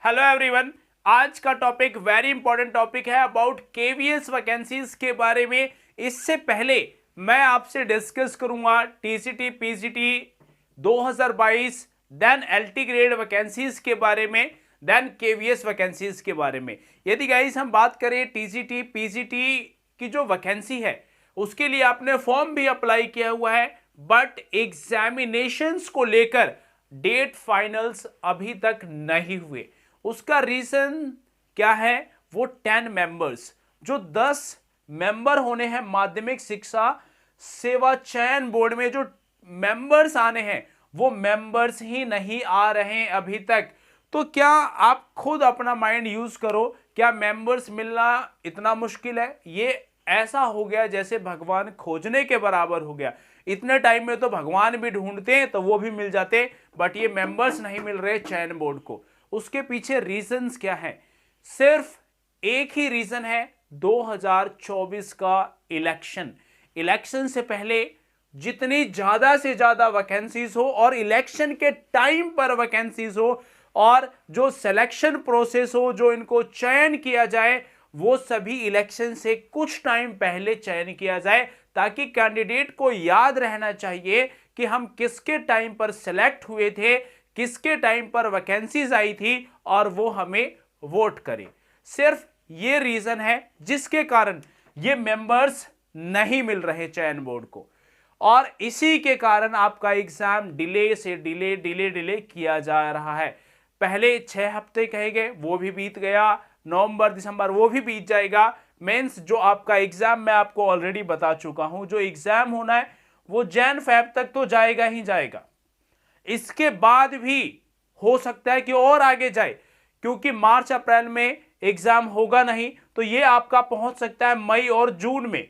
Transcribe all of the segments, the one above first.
Hello everyone, आज का topic very important topic है अबाउट केवीएस वैकेंसीज के बारे में। इससे पहले मैं आपसे डिस्कस करूंगा TGT PGT 2022, then LT grade vacancies के बारे में, देन केवीएस वैकेंसीज के बारे में। यदि गाइस हम बात करें टीसीटी पीसीटी की जो वैकेंसी है उसके लिए आपने फॉर्म भी अप्लाई किया हुआ है, बट एग्जामिनेशंस को लेकर डेट फाइनल्स अभी तक नहीं हुए। उसका रीजन क्या है? वो 10 मेंबर्स, जो 10 मेंबर होने हैं माध्यमिक शिक्षा सेवा चयन बोर्ड में, जो मेंबर्स आने हैं वो मेंबर्स ही नहीं आ रहे हैं अभी तक। तो क्या आप खुद अपना माइंड यूज करो, क्या मेंबर्स मिलना इतना मुश्किल है? ये ऐसा हो गया जैसे भगवान खोजने के बराबर हो गया। इतने टाइम में तो भगवान भी ढूंढते हैं तो वो भी मिल जाते, बट ये मेंबर्स नहीं मिल रहे चयन बोर्ड को। उसके पीछे रीजंस क्या है? सिर्फ एक ही रीजन है, 2024 का इलेक्शन। इलेक्शन से पहले जितनी ज्यादा से ज्यादा वैकेंसीज हो और इलेक्शन के टाइम पर वैकेंसीज हो और जो सिलेक्शन प्रोसेस हो, जो इनको चयन किया जाए, वो सभी इलेक्शन से कुछ टाइम पहले चयन किया जाए, ताकि कैंडिडेट को याद रहना चाहिए कि हम किसके टाइम पर सिलेक्ट हुए थे, किसके टाइम पर वैकेंसीज आई थी और वो हमें वोट करे। सिर्फ ये रीजन है जिसके कारण ये मेंबर्स नहीं मिल रहे चयन बोर्ड को, और इसी के कारण आपका एग्जाम डिले से डिले किया जा रहा है। पहले 6 हफ्ते कहे गए, वो भी बीत गया, नवंबर दिसंबर वो भी बीत जाएगा। मेंस जो आपका एग्जाम मैं आपको ऑलरेडी बता चुका हूं, जो एग्जाम होना है वो जैन फेब तक तो जाएगा ही जाएगा। इसके बाद भी हो सकता है कि और आगे जाए, क्योंकि मार्च अप्रैल में एग्जाम होगा नहीं, तो ये आपका पहुंच सकता है मई और जून में।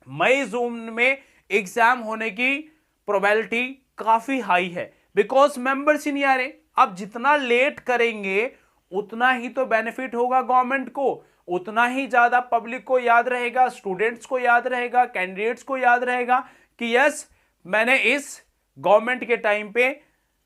मई जून में एग्जाम होने की प्रोबेबिलिटी काफी हाई है, बिकॉज मेंबर्स ही नहीं आ रहे। अब जितना लेट करेंगे उतना ही तो बेनिफिट होगा गवर्नमेंट को, उतना ही ज्यादा पब्लिक को याद रहेगा, स्टूडेंट्स को याद रहेगा, कैंडिडेट्स को याद रहेगा कि यस, मैंने इस गवर्नमेंट के टाइम पे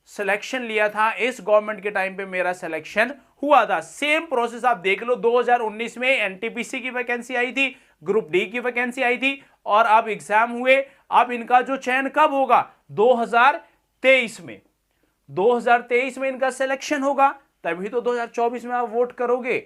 सिलेक्शन लिया था, इस गवर्नमेंट के टाइम पे मेरा सिलेक्शन हुआ था। सेम प्रोसेस आप देख लो, 2019 में एनटीपीसी की वैकेंसी आई थी, ग्रुप डी की वैकेंसी आई थी, और अब एग्जाम हुए। अब इनका जो चयन कब होगा? 2023 में। 2023 में इनका सिलेक्शन होगा, तभी तो 2024 में आप वोट करोगे।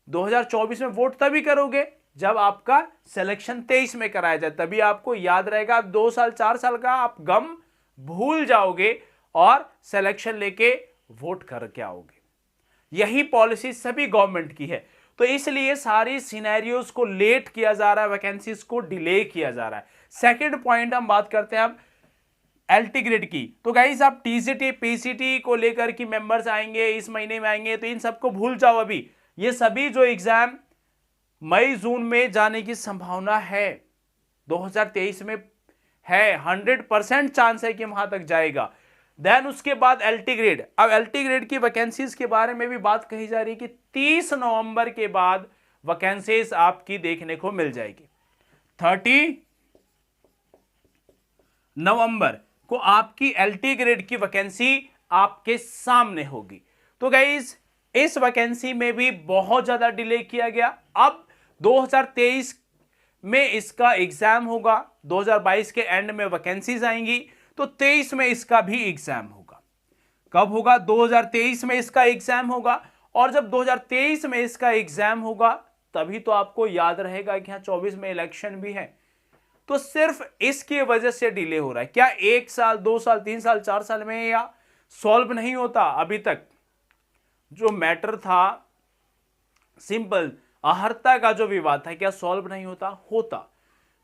2024 में वोट तभी करोगे जब आपका सिलेक्शन 23 में कराया जाए, तभी आपको याद रहेगा। 2 साल 4 साल का आप गम भूल जाओगे और सिलेक्शन लेके वोट करके आओगे। यही पॉलिसी सभी गवर्नमेंट की है, तो इसलिए सारी सिनेरियोज को लेट किया जा रहा है, वैकेंसीज को डिले किया जा रहा है। सेकंड पॉइंट हम बात करते हैं अब एलटी ग्रेड की। तो गाइस, आप टीसीटी पीसीटी को लेकर कि मेंबर्स आएंगे, इस महीने में आएंगे, तो इन सबको भूल जाओ। अभी ये सभी जो एग्जाम मई जून में जाने की संभावना है, 2023 में है, 100% चांस है कि वहां तक जाएगा। देन उसके बाद एलटी ग्रेड। अब एलटी ग्रेड की वैकेंसीज के बारे में भी बात कही जा रही है कि 30 नवंबर के बाद वैकेंसीज आपकी देखने को मिल जाएगी। 30 नवंबर को आपकी एलटी ग्रेड की वैकेंसी आपके सामने होगी। तो गाइस, इस वैकेंसी में भी बहुत ज्यादा डिले किया गया। अब 2023 में इसका एग्जाम होगा, 2022 के एंड में वैकेंसीज आएंगी, तो 23 में इसका भी एग्जाम होगा। कब होगा? 2023 में इसका एग्जाम होगा, और जब 2023 में इसका एग्जाम होगा तभी तो आपको याद रहेगा कि हाँ 24 में इलेक्शन भी है। तो सिर्फ इसकी वजह से डिले हो रहा है। क्या 1 साल 2 साल 3 साल 4 साल में या सॉल्व नहीं होता? अभी तक जो मैटर था, सिंपल अहर्ता का जो विवाद था, क्या सॉल्व नहीं होता? होता।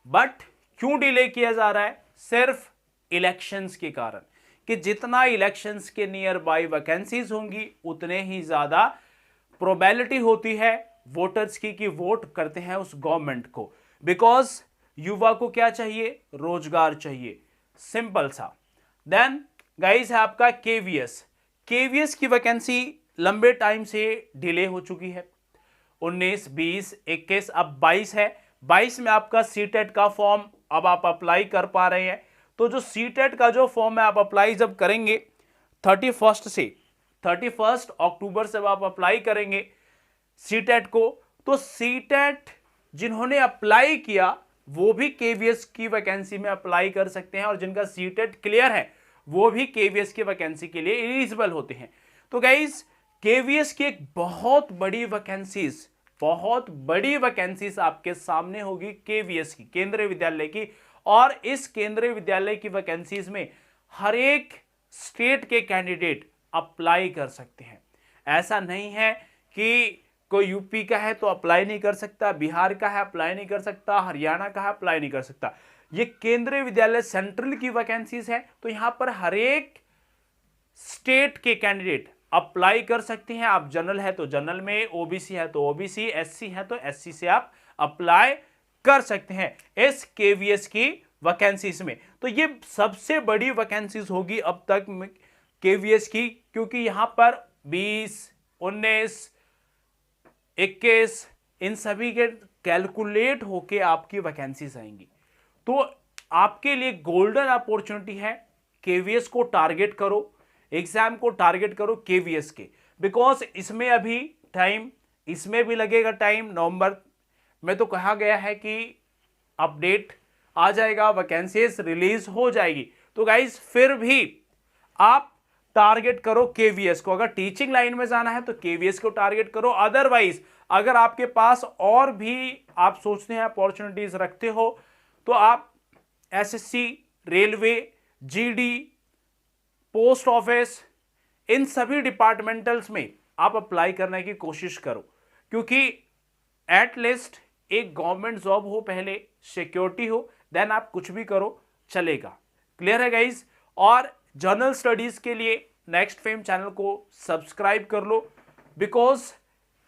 बट क्यों डिले किया जा रहा है? सिर्फ इलेक्शंस के कारण, कि जितना इलेक्शंस के नियर बाय वैकेंसीज होंगी उतने ही ज्यादा प्रोबेबिलिटी होती है वोटर्स की कि वोट करते हैं उस गवर्नमेंट को। बिकॉज युवा को क्या चाहिए? रोजगार चाहिए, सिंपल सा। देन गाइस है आपका केवीएस। केवीएस की वैकेंसी लंबे टाइम से डिले हो चुकी है, 19, 20, 21, अब 22 है। 22 में आपका सीटेट का फॉर्म अब आप अप्लाई कर पा रहे हैं। तो जो सीटेट का जो फॉर्म है आप अप्लाई जब करेंगे 31 से, 31 अक्टूबर से आप अप्लाई करेंगे सीटेट को, तो सीटेट जिन्होंने अप्लाई किया वो भी केवीएस की वैकेंसी में अप्लाई कर सकते हैं, और जिनका सीटेट क्लियर है वो भी केवीएस की वैकेंसी के लिए एलिजिबल होते हैं। तो गाइस केवीएस की एक बहुत बड़ी वैकेंसीज आपके सामने होगी केवीएस की, केंद्रीय विद्यालय की, और इस केंद्रीय विद्यालय की वैकेंसीज में हर एक स्टेट के कैंडिडेट अप्लाई कर सकते हैं। ऐसा नहीं है कि कोई यूपी का है तो अप्लाई नहीं कर सकता, बिहार का है अप्लाई नहीं कर सकता, हरियाणा का है अप्लाई नहीं कर सकता। ये केंद्रीय विद्यालय सेंट्रल की वैकेंसीज है, तो यहां पर हर एक स्टेट के कैंडिडेट अप्लाई कर सकते हैं। आप जनरल है तो जनरल में, ओबीसी है तो ओबीसी, एससी है तो एससी से आप अप्लाई कर सकते हैं इस केवीएस की वैकेंसीज में। तो ये सबसे बड़ी वैकेंसीज होगी अब तक केवीएस की, क्योंकि यहां पर 20, 19, 21 इन सभी के कैलकुलेट होके आपकी वैकेंसीज आएंगी। तो आपके लिए गोल्डन अपॉर्चुनिटी है, केवीएस को टारगेट करो, एग्जाम को टारगेट करो केवीएस के, बिकॉज इसमें अभी टाइम, इसमें भी लगेगा टाइम। नवंबर में तो कहा गया है कि अपडेट आ जाएगा, वैकेंसीज रिलीज हो जाएगी। तो गाइस फिर भी आप टारगेट करो केवीएस को। अगर टीचिंग लाइन में जाना है तो केवीएस को टारगेट करो, अदरवाइज अगर आपके पास और भी आप सोचते हैं अपॉर्चुनिटीज रखते हो तो आप SSC, railway, GD, post office, इन सभी डिपार्टमेंटल्स में आप अप्लाई करने की कोशिश करो, क्योंकि एटलीस्ट एक गवर्नमेंट जॉब हो, पहले सिक्योरिटी हो, देन आप कुछ भी करो चलेगा। क्लियर है गाइज? और जनरल स्टडीज के लिए नेक्स्ट फेम चैनल को सब्सक्राइब कर लो, बिकॉज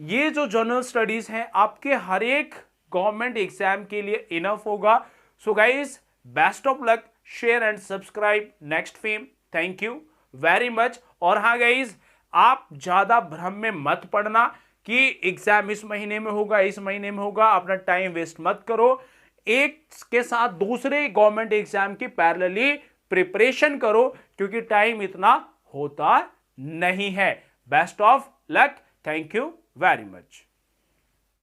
ये जो जनरल स्टडीज हैं आपके हर एक गवर्नमेंट एग्जाम के लिए इनफ होगा। So guys best of luck, share and subscribe next fame. Thank you very much. और हाँ गाइज, आप ज्यादा भ्रम में मत पड़ना कि एग्जाम इस महीने में होगा, इस महीने में होगा, अपना टाइम वेस्ट मत करो। एक के साथ दूसरे गवर्नमेंट एग्जाम की पैरेलली प्रिपरेशन करो, क्योंकि टाइम इतना होता नहीं है। Best of luck, thank you very much.